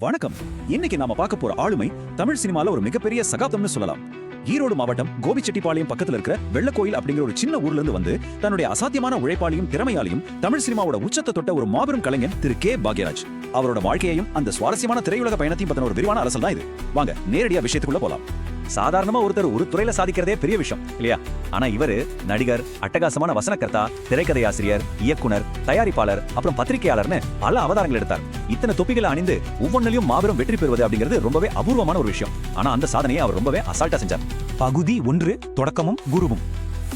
வணக்கம். இன்னைக்கு நாம பார்க்க போற ஆளுமை தமிழ் சினிமால ஒரு மிகப்பெரிய சகாப்தம்னு சொல்லலாம். ஈரோடு மாவட்டம் கோபிச்செட்டிப்பாளையம் பக்கத்துல இருக்கிற வெள்ளக்கோயில் அப்படிங்கிற ஒரு சின்ன ஊர்ல இருந்து வந்து தன்னுடைய அசாத்தியமான உழைப்பாலையும் திறமையாலையும் தமிழ் சினிமாவோட உச்சத்தை தொட்ட ஒரு மாபெரும் கலைஞன் திரு கே பாக்யராஜ். அவரோட வாழ்க்கையையும் அந்த சுவாரஸ்யமான திரையுலக பயணத்தையும் பத்தின ஒரு விரிவான அரசல் தான் இது. வாங்க நேரடியா விஷயத்துக்குள்ள போலாம். சாதாரணமா ஒருத்தர் ஒரு துறையில சாதிக்கிறதே பெரிய விஷயம் இல்லையா? ஆனா இவரு நடிகர், அட்டகாசமான வசனகர்த்தா, திரைக்கதை ஆசிரியர், இயக்குனர், தயாரிப்பாளர், அப்புறம் பத்திரிகையாளர்னு பல அவதாரங்கள் எடுத்தார். இத்தனை தொப்பிகளை அணிந்து ஒவ்வொன்றிலும் மாபெரும் வெற்றி பெறுவது அப்படிங்கிறது ரொம்பவே அபூர்வமான ஒரு விஷயம். ஆனா அந்த சாதனையை அவர் ரொம்பவே அசால்ட்டா செஞ்சார். பகுதி 1, தொடக்கமும் குருவும்.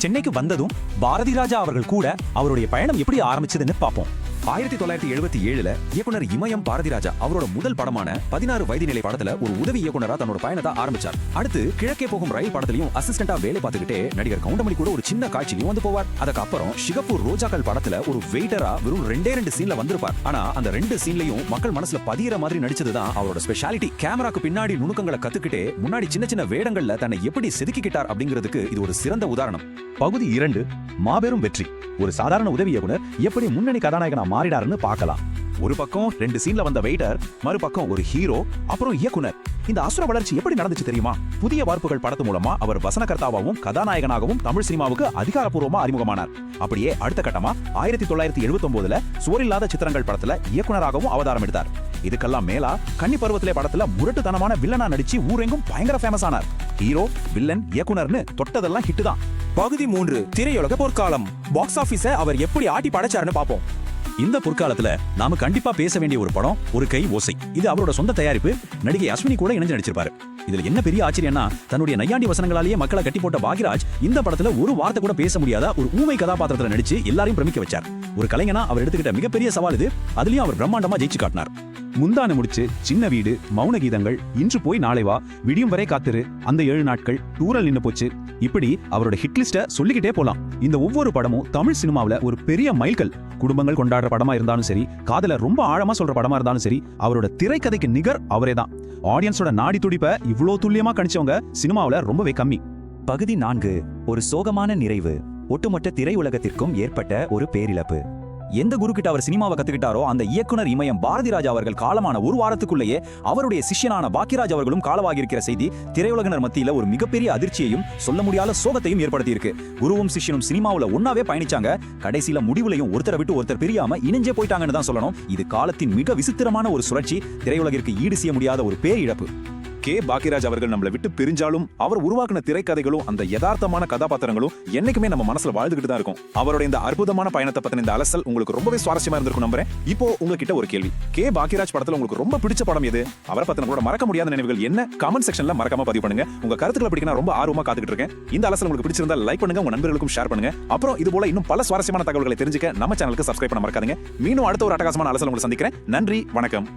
சென்னைக்கு வந்ததும் பாரதி ராஜா அவர்கள் கூட அவருடைய பயணம் எப்படி ஆரம்பிச்சதுன்னு பார்ப்போம். 1977 இயக்குனர் இமயம் பாரதிராஜா அவரோட முதல் படமான 16 வயது நிலை படத்துல ஒரு உதவி இயக்குனரா தன்னோட பயணத்தை ஆரம்பிச்சார். அடுத்து கிழக்கே போகும் ரயில் படத்திலையும் அசிஸ்டண்டா வேலை பார்த்துக்கிட்டே நடிகர் கவுண்டமணி கூட ஒரு சின்ன காட்சியும் வந்து போவார். அதுக்கப்புறம் சிகப்பூர் ரோஜாக்கள் படத்துல ஒரு வெயிட்டரா வெறும் 2 சீன்ல வந்திருப்பார். ஆனா அந்த 2 சீன்லயும் மக்கள் மனசுல பதிகிற மாதிரி நடிச்சதுதான் அவரோட ஸ்பெஷாலிட்டி. கேமராக்கு பின்னாடி நுணுக்கங்களை கத்துக்கிட்டே முன்னாடி சின்ன சின்ன வேடங்கள்ல தன்னை எப்படி செதுக்கிக்கிட்டார் அப்படிங்கிறதுக்கு இது ஒரு சிறந்த உதாரணம். பகுதி 2, மாபெரும் வெற்றி. ஒரு சாதாரண உதவி இயக்குனர் எப்படி முன்னணி கதாநாயகனா மாறிடாருன்னு பார்க்கலாம். ஒரு பக்கம் 2 சீன்ல வந்த வெயிட்டர், மறுபக்கம் ஒரு ஹீரோ, அப்புறம் இயக்குனர். இந்த அசுர வளர்ச்சி எப்படி நடந்துச்சு தெரியுமா? புதிய வார்ப்புகள் படத்து மூலமா அவர் வசனகர்த்தாவாகவும் கதாநாயகனாகவும் தமிழ் சினிமாவுக்கு அதிகாரப்பூர்வமா அறிமுகமானார். அப்படியே அடுத்த கட்டமா 1979 சுவரில்லாத சித்திரங்கள் படத்துல இயக்குனராகவும் அவதாரம் எடுத்தார். இதுக்கெல்லாம் மேலா கன்னி பருவத்திலே படத்துல முரட்டுத்தனமான வில்லனா நடிச்சு ஊரெங்கும் பயங்கர ஃபேமஸ் ஆனார். ஹீரோ, வில்லன், இயக்குனர்னு தொட்டதெல்லாம் ஹிட் தான். பகுதி 3, திரையுலக பொற்காலம். பாக்ஸ் ஆபீஸ அவர் எப்படி ஆட்டி படைச்சாருன்னு பார்ப்போம். இந்த பொற்காலத்துல நாம கண்டிப்பா பேச வேண்டிய ஒரு படம் ஒரு கை ஓசை. இது அவரோட சொந்த தயாரிப்பு. நடிகை அஸ்வினி கூட இணைஞ்சு நடிச்சிருப்பாரு. இதுல என்ன பெரிய ஆச்சரியம்னா, தன்னுடைய நையாண்டி வசனங்களாலேயே மக்களை கட்டி போட்ட பாக்யராஜ் இந்த படத்துல ஒரு வார்த்தை கூட பேச முடியாத ஒரு ஊமை கதாபாத்திரத்துல நடிச்சு எல்லாரையும் பிரமிக்க வச்சார். ஒரு கலைஞனா அவர் எடுத்துக்கிட்ட மிகப்பெரிய சவால் இது. அதுலயும் அவர் பிரம்மாண்டமா ஜெயிச்சு காட்டினார். முந்தான முடிச்சு, சின்ன வீடு, மௌன கீதங்கள், இன்று போய் நாளை வா, விடியும் வரை காத்திரு, அந்த 7 நாட்கள், தூரல் நின்னு போச்சு, இப்படி அவரோட ஹிட் லிஸ்ட சொல்லிக்கிட்டே போலாம். இந்த ஒவ்வொரு படமும் தமிழ் சினிமாவுல ஒரு பெரிய மைல்கல். குடும்பங்கள் கொண்டாடுற படமா இருந்தாலும் சரி, காதல ரொம்ப ஆழமா சொல்ற படமா இருந்தாலும் சரி, அவரோட திரைக்கதைக்கு நிகர் அவரே தான். ஆடியன்ஸோட நாடி துடிப்ப இவ்வளோ துல்லியமா கணிச்சவங்க சினிமாவுல ரொம்பவே கம்மி. பகுதி 4, ஒரு சோகமான நிறைவு. ஒட்டுமொத்த திரையுலகத்திற்கும் ஏற்பட்ட ஒரு பேரிழப்பு. எந்த குரு கிட்ட அவர் சினிமாவை கத்துக்கிட்டாரோ அந்த இயக்குனர் இமயம் பாரதிராஜா அவர்கள் காலமான ஒரு வாரத்துக்குள்ளேயே அவருடைய சிஷ்யனான பாக்யராஜ் அவர்களும் காலமாகி இருக்கிற செய்தி திரையுலகினர் மத்தியில ஒரு மிகப்பெரிய அதிர்ச்சியையும் சொல்ல முடியாத சோகத்தையும் ஏற்படுத்தி இருக்கு. குருவும் சிஷ்யனும் சினிமாவுல ஒன்னாவே பயணிச்சாங்க. கடைசியில முடிவுலையும் ஒருத்தரை விட்டு ஒருத்தர் பிரியாம இணைஞ்சே போயிட்டாங்கன்னு தான் சொல்லணும். இது காலத்தின் மிக விசித்திரமான ஒரு சுழற்சி. திரையுலகிற்கு ஈடு செய்ய முடியாத ஒரு பேரிழப்பு. கே பாக்யராஜ் அவர்கள் நம்மளை விட்டு பிரிஞ்சாலும் அவர் உருவாக்கின திரைக்கதைகளும் அந்த யதார்த்தமான கதாபாத்திரங்களும் என்னைக்குமே நம்ம மனசுல வாழ்ந்துகிட்டு தான் இருக்கும். அவரோட இந்த அற்புதமான பயணத்தை பத்தின இந்த அலசல் உங்களுக்கு ரொம்பவே சுவாரஸ்யமா இருந்திருக்கும் நம்புறேன். இப்போ உங்ககிட்ட ஒரு கேள்வி. கே பாக்யராஜ் படத்துல உங்களுக்கு ரொம்ப பிடிச்ச படம் எது? அவரை பத்தின கூட மறக்க முடியாத நினைவுகள் என்ன? கமெண்ட் செக்ஷன்ல மறக்காம பதிவு பண்ணுங்க. உங்க கருத்துக்களை படிக்க நான் ரொம்ப ஆர்வமா காத்துக்கிட்டு இருக்கேன். இந்த அலசல் உங்களுக்கு பிடிச்சிருந்தா லைக் பண்ணுங்க, உங்க நண்பர்களுக்கும் ஷேர் பண்ணுங்க. அப்புறம் இது போல இன்னும் பல சுவாரஸ்யமான தகவல்களை தெரிஞ்சுக்க நம்ம சேனலுக்கு சப்ஸ்கிரைப் பண்ண மறக்காதீங்க. மீண்டும் அடுத்த ஒரு அட்டகாசமான அலசல் உங்களை சந்திக்கிறேன். நன்றி, வணக்கம்.